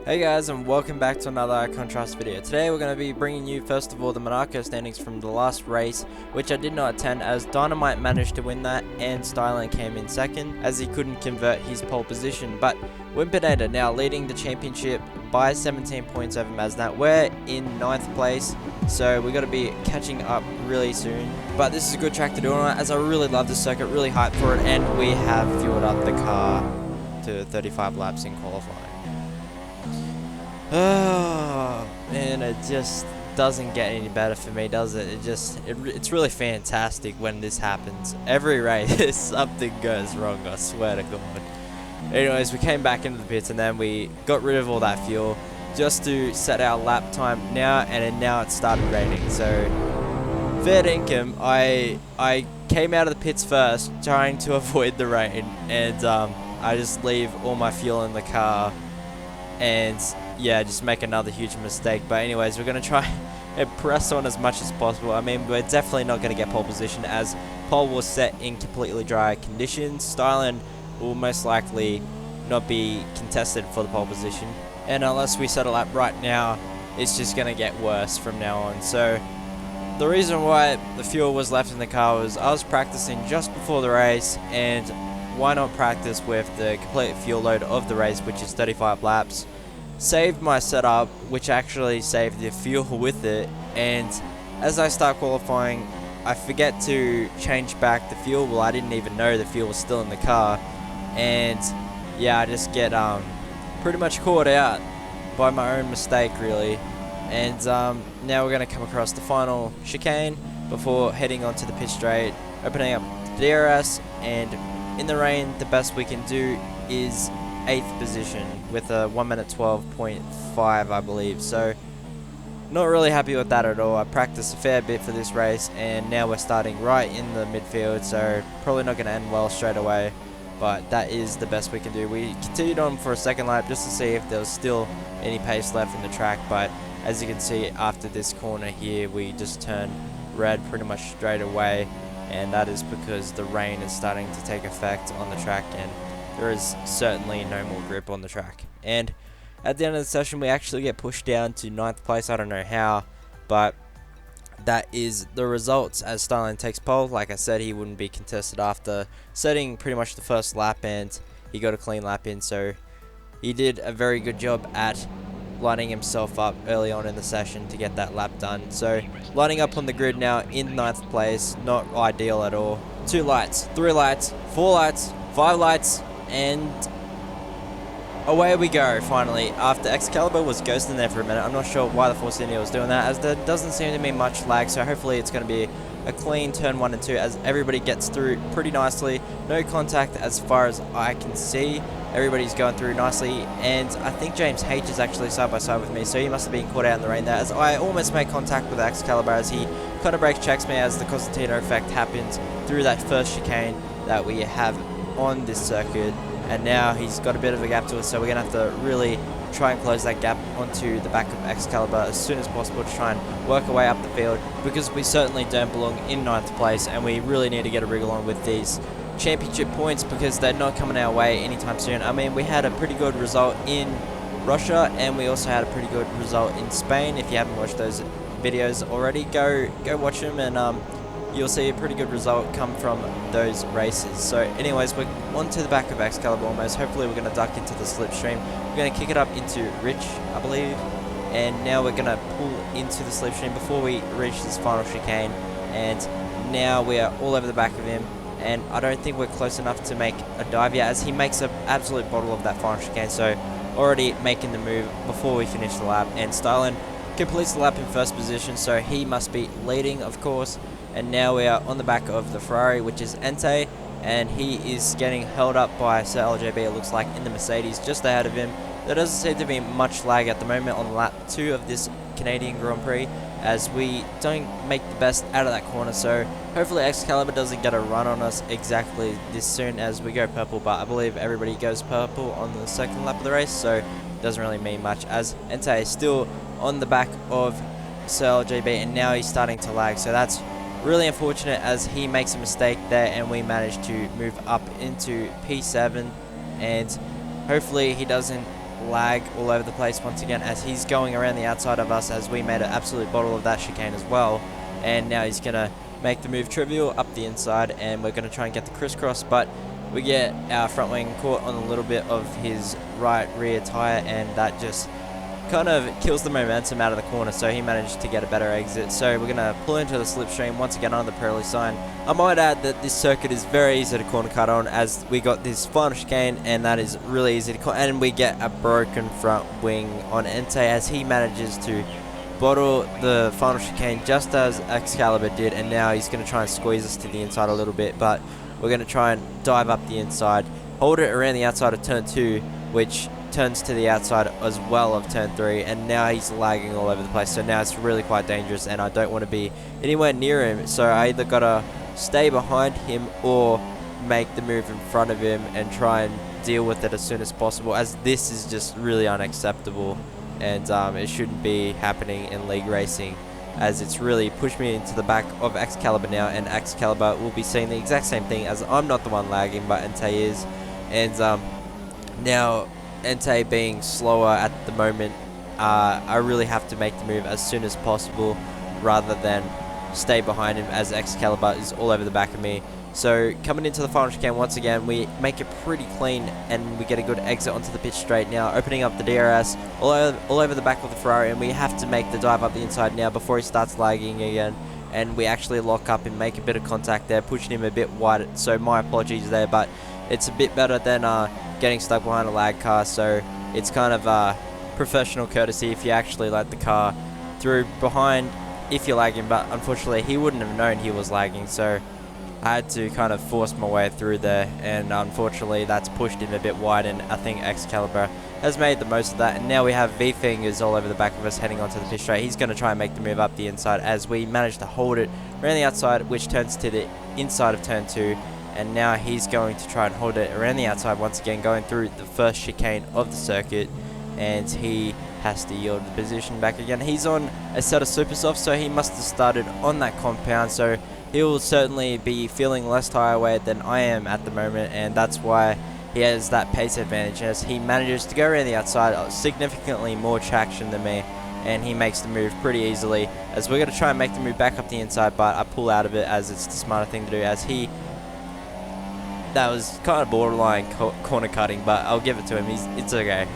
Hey guys, and welcome back to another iContrast video. Today we're going to be bringing you first of all the Monaco standings from the last race, which I did not attend as Dynamite managed to win that and Styling came in second as he couldn't convert his pole position. But Wimpinator now leading the championship by 17 points over Maznat. We're in 9th place, so we're going to be catching up really soon. But this is a good track to do it on as I really love this circuit, really hyped for it, and we have fueled up the car to 35 laps in qualifying. Oh, and it just doesn't get any better for me, does it? It's really fantastic when this happens. Every race, something goes wrong, I swear to God. Anyways, we came back into the pits and then we got rid of all that fuel just to set our lap time now, and now it started raining. So, fair dinkum, I came out of the pits first, trying to avoid the rain, and I just leave all my fuel in the car, and yeah, just make another huge mistake. But anyways, we're going to try and press on as much as possible. I mean, we're definitely not going to get pole position as pole was set in completely dry conditions. Styling will most likely not be contested for the pole position, and unless we set a lap right now, it's just going to get worse from now on. So the reason why the fuel was left in the car was I was practicing just before the race, and why not practice with the complete fuel load of the race, which is 35 laps. Saved my setup, which actually saved the fuel with it, and as I start qualifying, I forget to change back the fuel. Well, I didn't even know the fuel was still in the car, and yeah, I just get pretty much caught out by my own mistake, really. And now we're going to come across the final chicane before heading onto the pit straight, opening up the DRS, and in the rain, the best we can do is 8th position with a 1 minute 12.5, I believe. So not really happy with that at all. I practiced a fair bit for this race, and now we're starting right in the midfield, so probably not going to end well straight away, but that is the best we can do. We continued on for a second lap just to see if there was still any pace left in the track, but as you can see, after this corner here, we just turned red pretty much straight away, and that is because the rain is starting to take effect on the track, and there is certainly no more grip on the track. And at the end of the session, we actually get pushed down to 9th place. I don't know how, but that is the results as Styling takes pole. Like I said, he wouldn't be contested after setting pretty much the first lap, and he got a clean lap in, so he did a very good job at lining himself up early on in the session to get that lap done. So lining up on the grid now in 9th place, not ideal at all. 2 lights, 3 lights, 4 lights, 5 lights, and away we go finally. After Excalibur was ghosting there for a minute, I'm not sure why the Force India was doing that, as there doesn't seem to be much lag, so hopefully it's going to be a clean turn 1 and 2 as everybody gets through pretty nicely. No contact as far as I can see. Everybody's going through nicely, and I think James H is actually side by side with me, so he must have been caught out in the rain there, as I almost made contact with Excalibur as he kind of brake checks me as the Cosentino effect happens through that first chicane that we have on this circuit, and now he's got a bit of a gap to us, so we're going to have to really try and close that gap onto the back of Excalibur as soon as possible to try and work our way up the field, because we certainly don't belong in 9th place, and we really need to get a wriggle on with these championship points because they're not coming our way anytime soon. I mean, we had a pretty good result in Russia, and we also had a pretty good result in Spain. If you haven't watched those videos already, go watch them, and you'll see a pretty good result come from those races. So anyways, we're onto the back of Excalibur almost. Hopefully we're going to duck into the slipstream. We're going to kick it up into Rich, I believe, and now we're going to pull into the slipstream before we reach this final chicane, and now we are all over the back of him, and I don't think we're close enough to make a dive yet as he makes an absolute bottle of that final chicane, so already making the move before we finish the lap. And Styling completes the lap in 1st position, so he must be leading, of course. And now we are on the back of the Ferrari, which is Ente, and he is getting held up by Sir LJB, it looks like, in the Mercedes just ahead of him. There doesn't seem to be much lag at the moment on lap 2 of this Canadian Grand Prix, as we don't make the best out of that corner, so hopefully Excalibur doesn't get a run on us exactly this soon as we go purple, but I believe everybody goes purple on the 2nd lap of the race, so it doesn't really mean much, as Ente is still on the back of Sir LJB, and now he's starting to lag, so that's really unfortunate as he makes a mistake there, and we manage to move up into P7, and hopefully he doesn't lag all over the place once again as he's going around the outside of us, as we made an absolute bottle of that chicane as well. And now he's going to make the move trivial up the inside, and we're going to try and get the crisscross, but we get our front wing caught on a little bit of his right rear tyre, and that just kind of kills the momentum out of the corner, so he managed to get a better exit. So we're going to pull into the slipstream once again under the Pirelli sign. I might add that this circuit is very easy to corner cut on, as we got this final chicane, and that is really easy to corner, and we get a broken front wing on Entei as he manages to bottle the final chicane just as Excalibur did, and now he's going to try and squeeze us to the inside a little bit, but we're going to try and dive up the inside, hold it around the outside of turn 2, which turns to the outside as well of turn 3, and now he's lagging all over the place, so now it's really quite dangerous, and I don't want to be anywhere near him, so I either got to stay behind him or make the move in front of him and try and deal with it as soon as possible, as this is just really unacceptable, and it shouldn't be happening in league racing, as it's really pushed me into the back of Excalibur now, and Excalibur will be seeing the exact same thing, as I'm not the one lagging, but Entei is, and now Entei being slower at the moment, I really have to make the move as soon as possible rather than stay behind him, as Excalibur is all over the back of me. So coming into the final chicane once again, we make it pretty clean and we get a good exit onto the pitch straight now, opening up the DRS all over the back of the Ferrari, and we have to make the dive up the inside now before he starts lagging again, and we actually lock up and make a bit of contact there, pushing him a bit wide, so my apologies there, but it's a bit better than getting stuck behind a lag car, so it's kind of professional courtesy if you actually let the car through behind if you're lagging, but unfortunately he wouldn't have known he was lagging, so I had to kind of force my way through there, and unfortunately that's pushed him a bit wide, and I think Excalibur has made the most of that, and now we have V-Fingers all over the back of us heading onto the pit straight. He's going to try and make the move up the inside, as we manage to hold it around the outside, which turns to the inside of turn 2, and now he's going to try and hold it around the outside once again, going through the first chicane of the circuit, and he has to yield the position back again. He's on a set of super softs, so he must have started on that compound, so he will certainly be feeling less tire weight than I am at the moment, and that's why he has that pace advantage, as he manages to go around the outside, significantly more traction than me, and he makes the move pretty easily, as we're going to try and make the move back up the inside, but I pull out of it as it's the smarter thing to do, as that was kind of borderline corner cutting, but I'll give it to him, it's okay.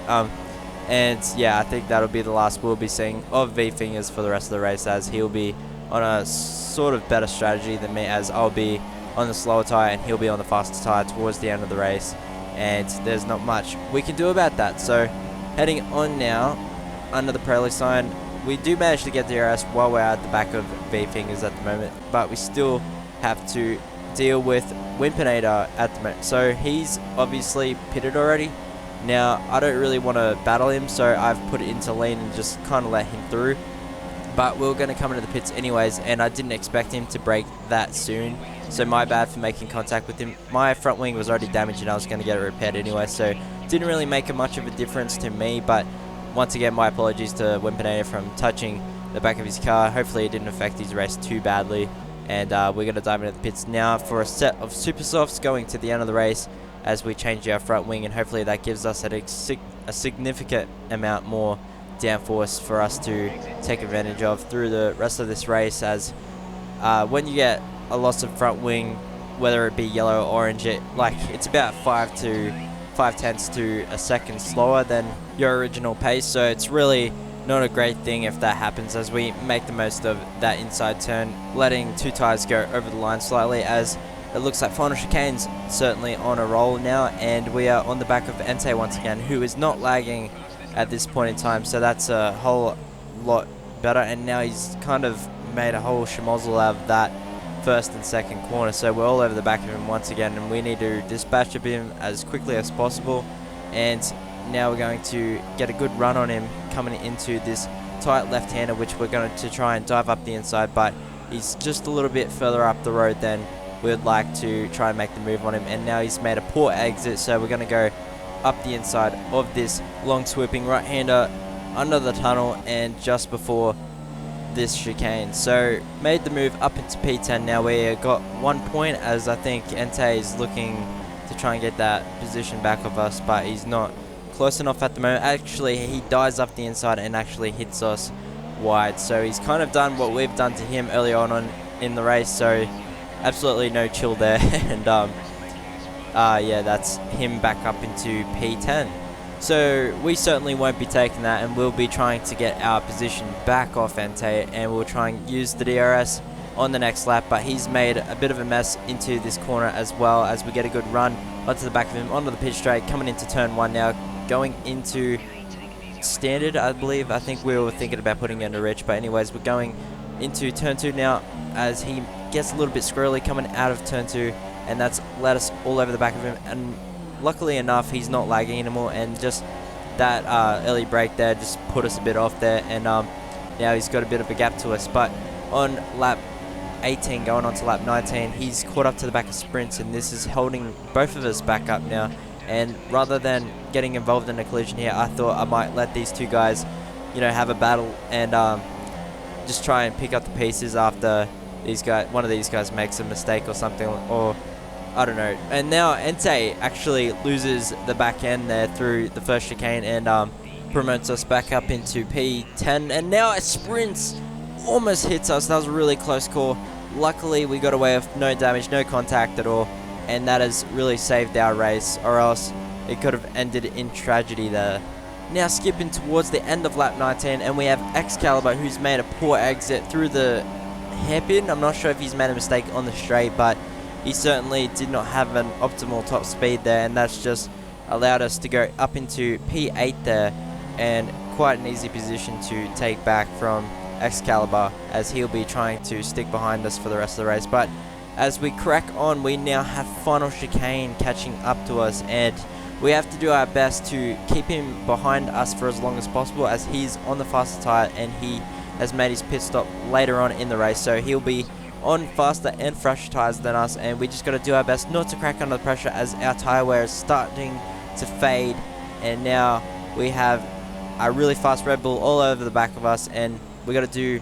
And yeah, I think that'll be the last we'll be seeing of V-Fingers for the rest of the race, as he'll be on a sort of better strategy than me, as I'll be on the slower tyre and he'll be on the faster tyre towards the end of the race, and there's not much we can do about that. So heading on now under the Pirelli sign, we do manage to get DRS while we're at the back of V-Fingers at the moment, but we still have to deal with Wimpinator at the moment. So he's obviously pitted already. Now I don't really want to battle him, so I've put it into lean and just kind of let him through, but we were going to come into the pits anyways, and I didn't expect him to brake that soon, so my bad for making contact with him. My front wing was already damaged and I was going to get it repaired anyway, so didn't really make much of a difference to me, but once again my apologies to Wimpinator from touching the back of his car. Hopefully it didn't affect his race too badly, and we're going to dive into the pits now for a set of super softs going to the end of the race, as we change our front wing, and hopefully that gives us a significant amount more downforce for us to take advantage of through the rest of this race, as when you get a loss of front wing, whether it be yellow or orange, it's about 5/10 to a second slower than your original pace, so it's really not a great thing if that happens, as we make the most of that inside turn, letting two tires go over the line slightly, as it looks like final chicane's certainly on a roll now, and we are on the back of Entei once again, who is not lagging at this point in time, so that's a whole lot better, and now he's kind of made a whole schmozzle out of that first and second corner, so we're all over the back of him once again, and we need to dispatch him as quickly as possible, and now we're going to get a good run on him coming into this tight left-hander, which we're going to try and dive up the inside, but he's just a little bit further up the road than we would like to try and make the move on him, and now he's made a poor exit, so we're going to go up the inside of this long swooping right-hander under the tunnel and just before this chicane. So made the move up into P10 now. We got 1 point, as I think Entei is looking to try and get that position back of us, but he's not close enough at the moment. Actually, he dies up the inside and actually hits us wide. So he's kind of done what we've done to him early on in the race. So absolutely no chill there. And yeah, that's him back up into P10. So we certainly won't be taking that, and we'll be trying to get our position back off Ente, and we'll try and use the DRS on the next lap. But he's made a bit of a mess into this corner as well, as we get a good run onto the back of him, onto the pitch straight, coming into turn 1 now, going into standard, I believe. I think we were thinking about putting it into rich, but anyways, we're going into turn 2 now, as he gets a little bit squirrely coming out of turn 2, and that's let us all over the back of him. And luckily enough, he's not lagging anymore, and just that early break there just put us a bit off there, and now he's got a bit of a gap to us. But on lap 18 going on to lap 19, he's caught up to the back of sprints, and this is holding both of us back up now. And rather than getting involved in a collision here, I thought I might let these two guys, you know, have a battle, and just try and pick up the pieces after one of these guys makes a mistake or something, or I don't know. And now Ente actually loses the back end there through the first chicane, and promotes us back up into P10. And now it sprints, almost hits us. That was a really close call. Luckily, we got away with no damage, no contact at all, and that has really saved our race, or else it could have ended in tragedy there. Now skipping towards the end of lap 19, and we have Excalibur, who's made a poor exit through the hairpin. I'm not sure if he's made a mistake on the straight, but he certainly did not have an optimal top speed there, and that's just allowed us to go up into P8 there, and quite an easy position to take back from Excalibur, as he'll be trying to stick behind us for the rest of the race. But as we crack on, we now have final chicane catching up to us, and we have to do our best to keep him behind us for as long as possible, as he's on the faster tyre and he has made his pit stop later on in the race. So he'll be on faster and fresher tyres than us, and we just got to do our best not to crack under the pressure, as our tyre wear is starting to fade. And now we have a really fast Red Bull all over the back of us, and we got to do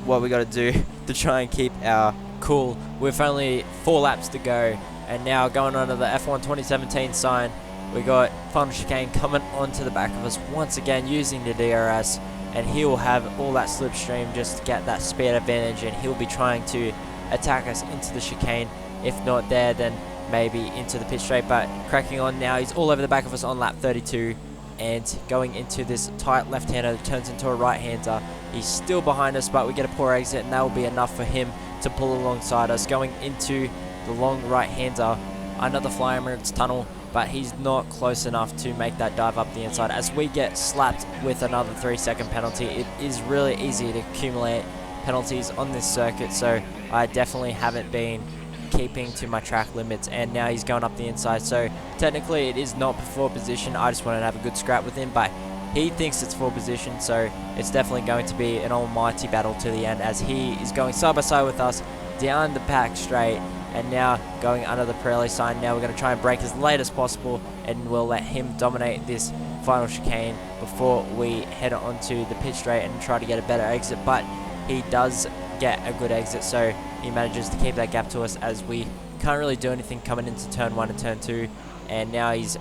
what we got to do to try and keep our cool. With only 4 laps to go, and now going on to the F1 2017 sign, we got final chicane coming onto the back of us once again using the DRS, and he will have all that slipstream just to get that speed advantage, and he'll be trying to attack us into the chicane. If not there, then maybe into the pit straight. But cracking on now, he's all over the back of us on lap 32, and going into this tight left-hander that turns into a right-hander. He's still behind us, but we get a poor exit, and that will be enough for him to pull alongside us. Going into the long right-hander under the Fly Emirates tunnel, but he's not close enough to make that dive up the inside, as we get slapped with another 3-second penalty. It is really easy to accumulate penalties on this circuit, so I definitely haven't been keeping to my track limits, and now he's going up the inside. So technically it is not before position. I just wanted to have a good scrap with him, but he thinks it's for position, so it's definitely going to be an almighty battle to the end, as he is going side by side with us down the back straight, and now going under the Pirelli sign. Now we're going to try and brake as late as possible, and we'll let him dominate this final chicane before we head onto the pit straight and try to get a better exit. But he does get a good exit, so he manages to keep that gap to us, as we can't really do anything coming into turn 1 and turn 2. And now he's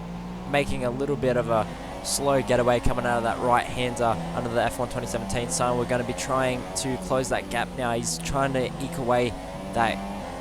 making a little bit of a slow getaway coming out of that right-hander under the F1 2017 sign. We're going to be trying to close that gap now. He's trying to eke away that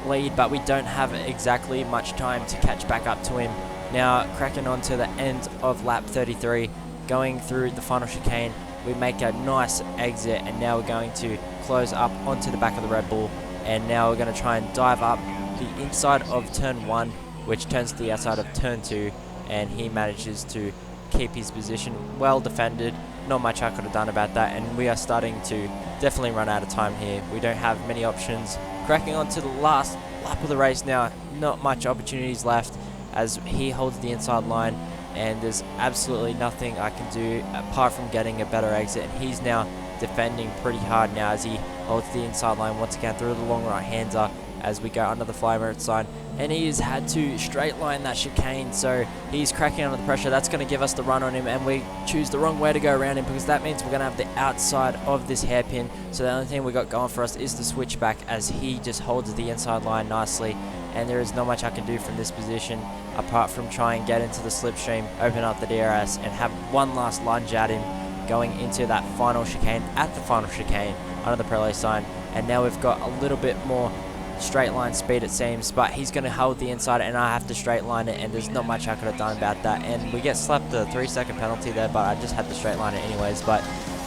lead, but we don't have exactly much time to catch back up to him. Now cracking on to the end of lap 33, going through the final chicane, we make a nice exit, and now we're going to close up onto the back of the Red Bull, and now we're going to try and dive up the inside of turn 1, which turns to the outside of turn 2, and he manages to keep his position well defended. Not much I could have done about that, and we are starting to definitely run out of time here. We don't have many options. Cracking on to the last lap of the race now, not much opportunities left, as he holds the inside line, and there's absolutely nothing I can do apart from getting a better exit. And he's now defending pretty hard now, as he holds the inside line once again through the long right-hander as we go under the Fly Merit sign. And he has had to straight line that chicane, so he's cracking under the pressure. That's going to give us the run on him, and we choose the wrong way to go around him, because that means we're going to have the outside of this hairpin. So the only thing we got going for us is the switchback, as he just holds the inside line nicely, and there is not much I can do from this position apart from try and get into the slipstream, open up the DRS, and have one last lunge at him going into that final chicane, at the final chicane, under the Pirelli sign. And now we've got a little bit more straight line speed, it seems, but he's going to hold the inside and I have to straight line it, and there's not much I could have done about that. And we get slapped a 3-second penalty there, but I just had to straight line it anyways. But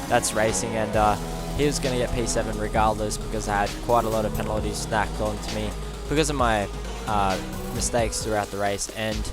that's racing, and he was going to get P7 regardless, because I had quite a lot of penalties snacked onto me because of my mistakes throughout the race. And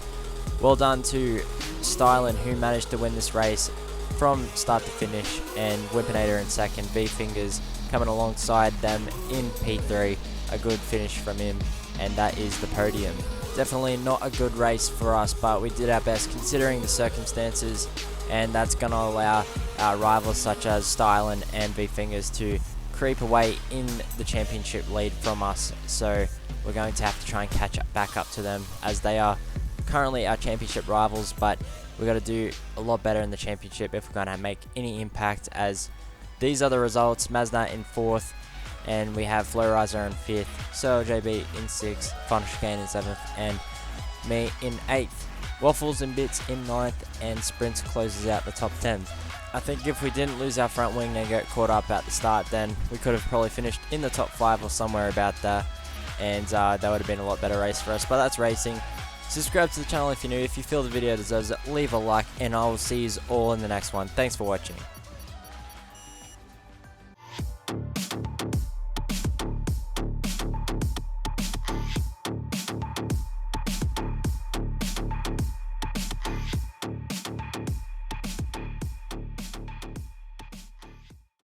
well done to Stylen, who managed to win this race from start to finish, and Whippinator in second, V-Fingers coming alongside them in P3. A good finish from him, and that is the podium. Definitely not a good race for us, but we did our best considering the circumstances, and that's going to allow our rivals such as Stylen and V-Fingers to creep away in the championship lead from us. So we're going to have to try and catch back up to them, as they are currently our championship rivals, but we've got to do a lot better in the championship if we're going to make any impact. As these are the results: Mazda in 4th, and we have Flowriser in 5th, Sir JB in 6th, Final Chicane in 7th, and me in 8th. Waffles and Bits in 9th, and Sprints closes out the top 10. I think if we didn't lose our front wing and get caught up at the start, then we could have probably finished in the top 5 or somewhere about there, and that would have been a lot better race for us. But that's racing. Subscribe to the channel if you're new. If you feel the video deserves it, leave a like, and I will see you all in the next one. Thanks for watching.